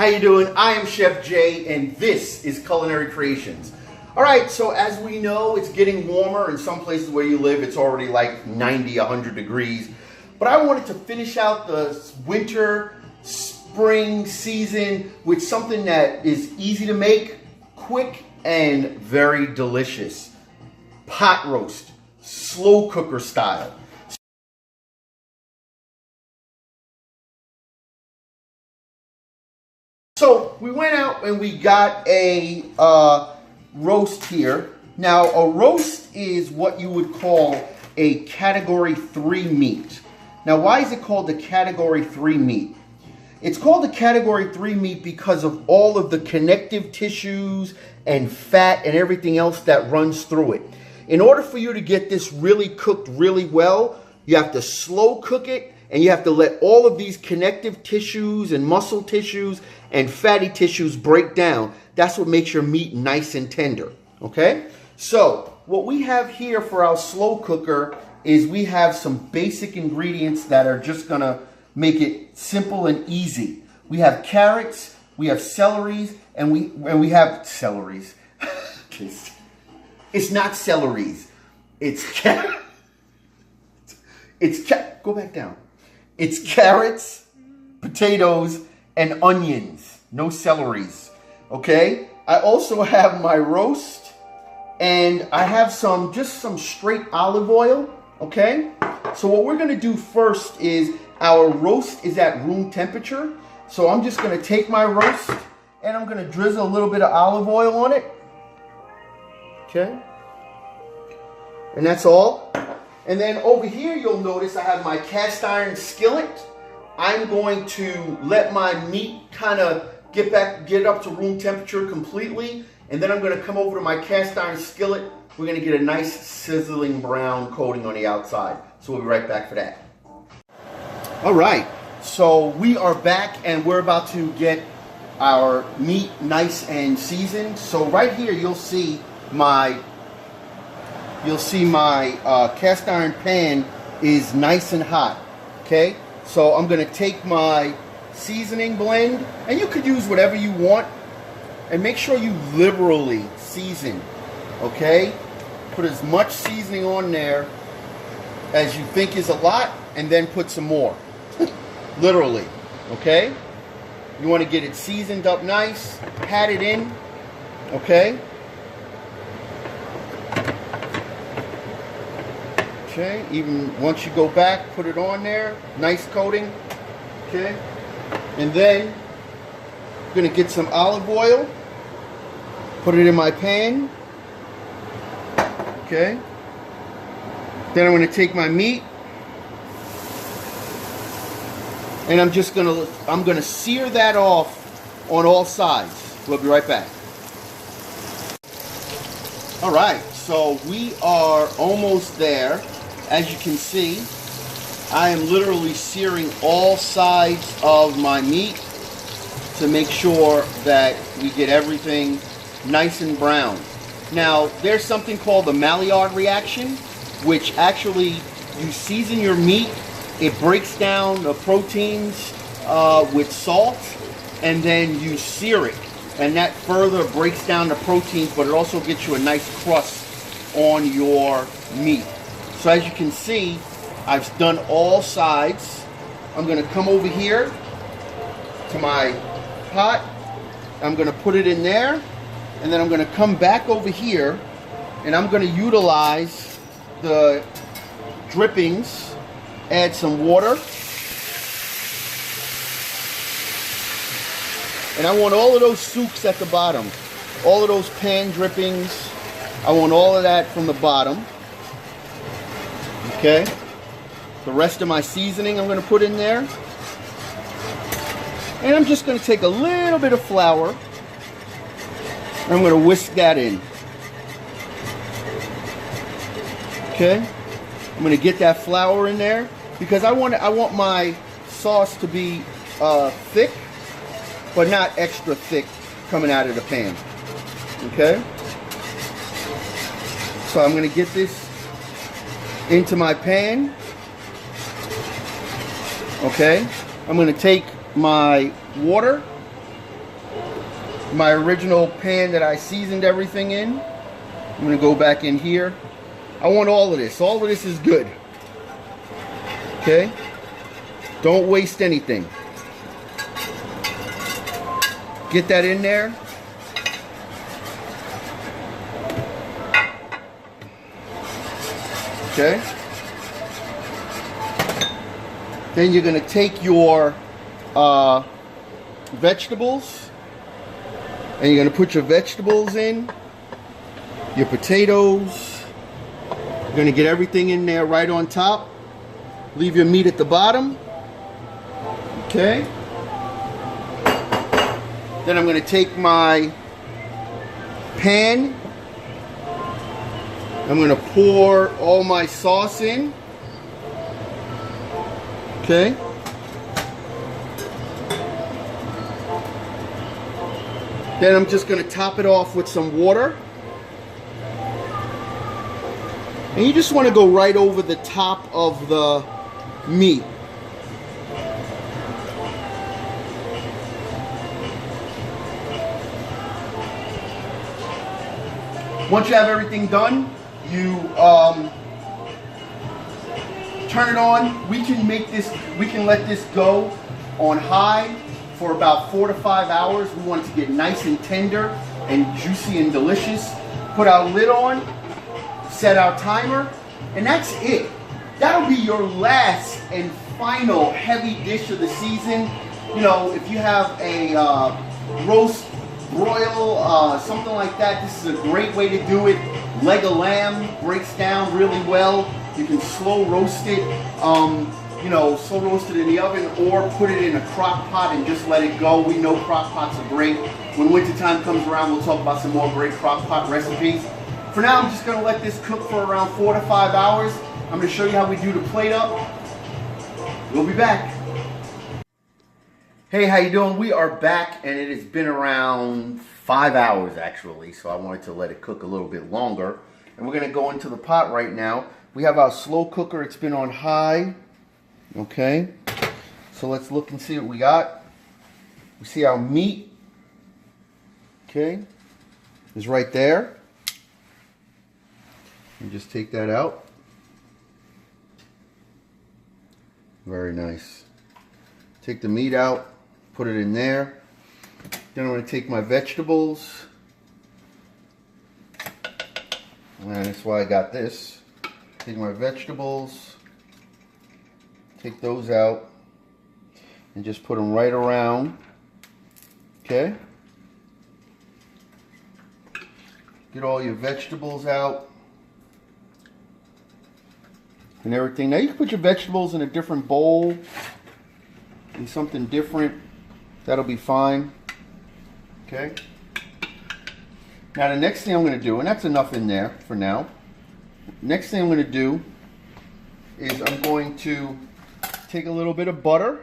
How you doing? I am Chef Jay, and this is Culinary Creations. All right, so as we know, it's getting warmer. In some places where you live, it's already like 90, 100 degrees. But I wanted to finish out the winter, spring season with something that is easy to make, quick, and very delicious. Pot roast, slow cooker style. So we went out and we got a roast here. Now a roast is what you would call a category 3 meat. Now why is it called the category 3 meat? It's called the category 3 meat because of all of the connective tissues and fat and everything else that runs through it. In order for you to get this really cooked really well, you have to slow cook it, and you have to let all of these connective tissues and muscle tissues and fatty tissues break down. That's what makes your meat nice and tender, okay? So what we have here for our slow cooker is we have some basic ingredients that are just gonna make it simple and easy. We have carrots, we have celeries, and we have celeries. It's not celeries. It's go back down. It's carrots, potatoes, and onions. No celeries. Okay? I also have my roast, and I have just some straight olive oil. Okay? So what we're gonna do first is our roast is at room temperature. So I'm just gonna take my roast and I'm gonna drizzle a little bit of olive oil on it. Okay? And that's all. And then over here, you'll notice I have my cast iron skillet. I'm going to let my meat kind of get up to room temperature completely. And then I'm going to come over to my cast iron skillet. We're going to get a nice sizzling brown coating on the outside. So we'll be right back for that. All right. So we are back and we're about to get our meat nice and seasoned. So right here, you'll see my cast iron pan is nice and hot, okay? So I'm gonna take my seasoning blend, and you could use whatever you want, and make sure you liberally season, okay? Put as much seasoning on there as you think is a lot, and then put some more, literally, okay? You wanna get it seasoned up nice, pat it in, okay? Okay, even once you go back, put it on there, nice coating, okay? And then, I'm gonna get some olive oil, put it in my pan, okay? Then I'm gonna take my meat, and I'm gonna sear that off on all sides. We'll be right back. All right, so we are almost there. As you can see, I am literally searing all sides of my meat to make sure that we get everything nice and brown. Now, there's something called the Maillard reaction, which actually you season your meat, it breaks down the proteins with salt, and then you sear it. And that further breaks down the proteins, but it also gets you a nice crust on your meat. So as you can see, I've done all sides. I'm gonna come over here to my pot. I'm gonna put it in there, and then I'm gonna come back over here, and I'm gonna utilize the drippings, add some water. And I want all of those souks at the bottom. All of those pan drippings. I want all of that from the bottom. Okay, the rest of my seasoning I'm going to put in there. And I'm just going to take a little bit of flour, and I'm going to whisk that in. Okay, I'm going to get that flour in there because I want my sauce to be thick, but not extra thick coming out of the pan. Okay, so I'm going to get this into my pan. Okay, I'm going to take my water my original pan that I seasoned everything in. I'm going to go back in here. I want all of this. All of this is good. Okay? Don't waste anything. Get that in there. Okay? Then you're going to take your vegetables, and you're going to put your vegetables in, your potatoes. You're going to get everything in there right on top. Leave your meat at the bottom. Okay? Then I'm going to take my pan. I'm going to pour all my sauce in. Okay? Then I'm just going to top it off with some water. And you just want to go right over the top of the meat. Once you have everything done, you turn it on. We can let this go on high for about 4 to 5 hours. We want it to get nice and tender and juicy and delicious. Put our lid on, set our timer, and that's it. That'll be your last and final heavy dish of the season. You know, if you have a roast, broil, something like that, this is a great way to do it. Leg of lamb breaks down really well. You can slow roast it, you know, slow roast it in the oven, or put it in a crock pot and just let it go. We know crock pots are great. When winter time comes around, we'll talk about some more great crock pot recipes. For now, I'm just going to let this cook for around 4 to 5 hours. I'm going to show you how we do the plate up. We'll be back. Hey, how you doing? We are back, and it has been around 5 hours actually, so I wanted to let it cook a little bit longer. And we're going to go into the pot right now. We have our slow cooker. It's been on high. Okay, so let's look and see what we got. We see our meat. Okay, is right there. And just take that out. Very nice. Take the meat out, put it in there. Then I'm going to take my vegetables. And that's why I got this. Take my vegetables, take those out, and just put them right around. Okay? Get all your vegetables out and everything. Now you can put your vegetables in a different bowl, in something different. That'll be fine. Okay? Now the next thing I'm going to do, and that's enough in there for now. Next thing I'm going to do is I'm going to take a little bit of butter.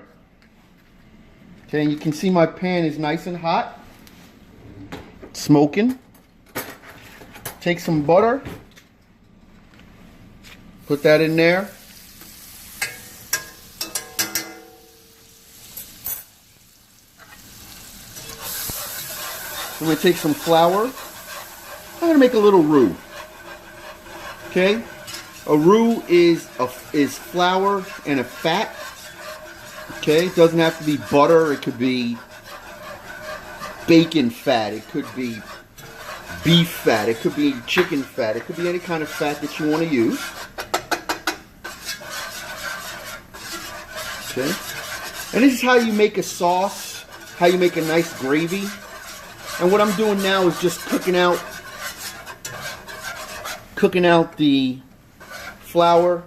Okay, and you can see my pan is nice and hot. Smoking. Take some butter. Put that in there. I'm going to take some flour. I'm going to make a little roux. Okay, a roux is flour and a fat. Okay, it doesn't have to be butter. It could be bacon fat. It could be beef fat. It could be chicken fat. It could be any kind of fat that you want to use. Okay, and this is how you make a sauce. How you make a nice gravy. And what I'm doing now is just cooking out the flour,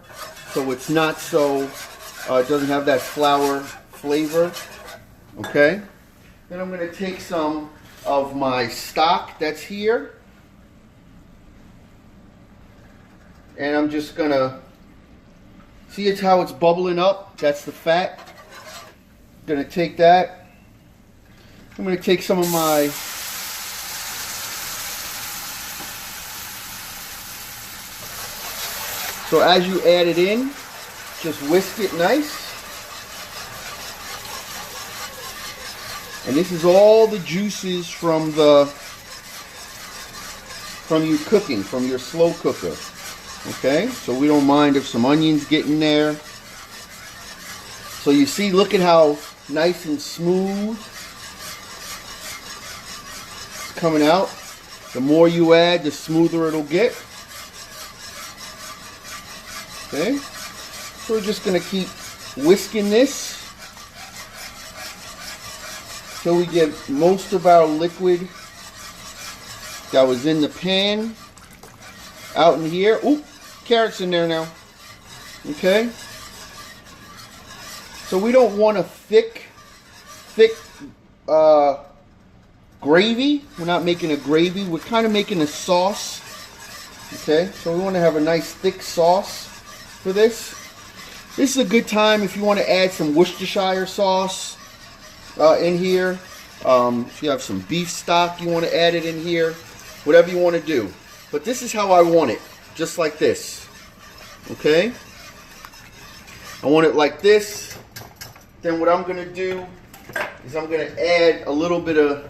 so it's not so, it doesn't have that flour flavor. Okay, then I'm going to take some of my stock that's here, and I'm just going to, see it's how it's bubbling up, that's the fat. I'm going to take that, I'm going to take some of my So as you add it in, just whisk it nice. And this is all the juices from you cooking, from your slow cooker. Okay, so we don't mind if some onions get in there. So you see, look at how nice and smooth it's coming out. The more you add, the smoother it'll get. Okay, so we're just going to keep whisking this till we get most of our liquid that was in the pan out in here. Ooh, carrots in there now. Okay. So we don't want a thick gravy. We're not making a gravy. We're kind of making a sauce. Okay. So we want to have a nice thick sauce for this. This is a good time if you want to add some Worcestershire sauce in here. If you have some beef stock, you want to add it in here. Whatever you want to do. But this is how I want it. Just like this. Okay? I want it like this. Then what I'm going to do is I'm going to add a little bit of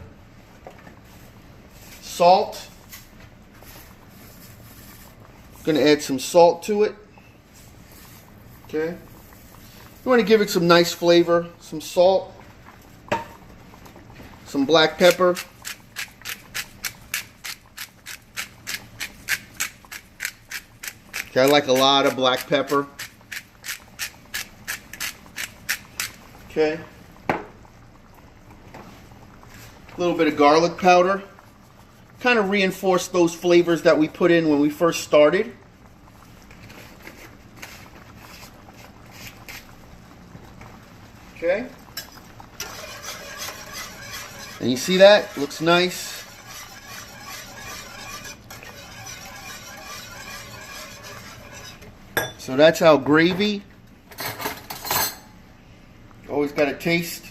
salt. I'm going to add some salt to it. Okay? You want to give it some nice flavor. Some salt. Some black pepper. Okay, I like a lot of black pepper. Okay. A little bit of garlic powder. Kind of reinforce those flavors that we put in when we first started. Okay. And you see that? Looks nice. So that's our gravy. Always got to taste.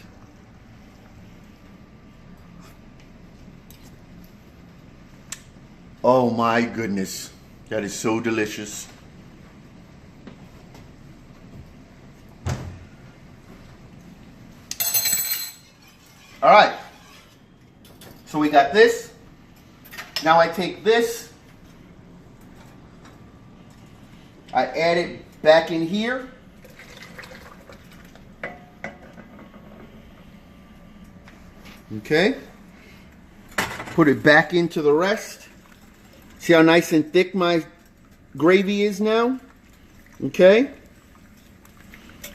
Oh my goodness. That is so delicious. All right. So we got this. Now I take this. I add it back in here. Okay. Put it back into the rest. See how nice and thick my gravy is now? Okay.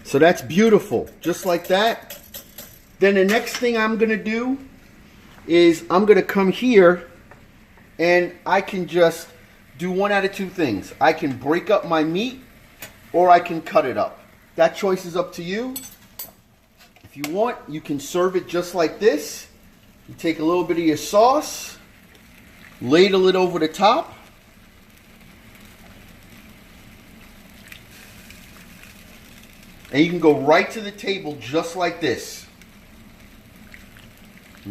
So that's beautiful. Just like that. Then the next thing I'm going to do is I'm going to come here and I can just do one out of two things. I can break up my meat or I can cut it up. That choice is up to you. If you want, you can serve it just like this. You take a little bit of your sauce, ladle it over the top. And you can go right to the table just like this.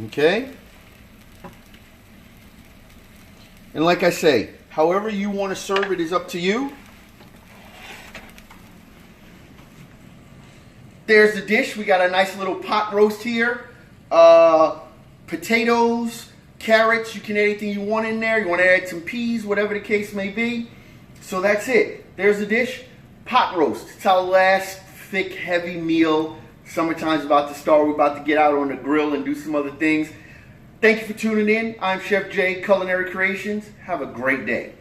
Okay? And like I say, however you want to serve it is up to you. There's the dish. We got a nice little pot roast here. Potatoes, carrots. You can add anything you want in there. You want to add some peas, whatever the case may be. So that's it. There's the dish. Pot roast. It's our last thick, heavy meal. Summertime's about to start. We're about to get out on the grill and do some other things. Thank you for tuning in. I'm Chef Jay, Culinary Creations. Have a great day.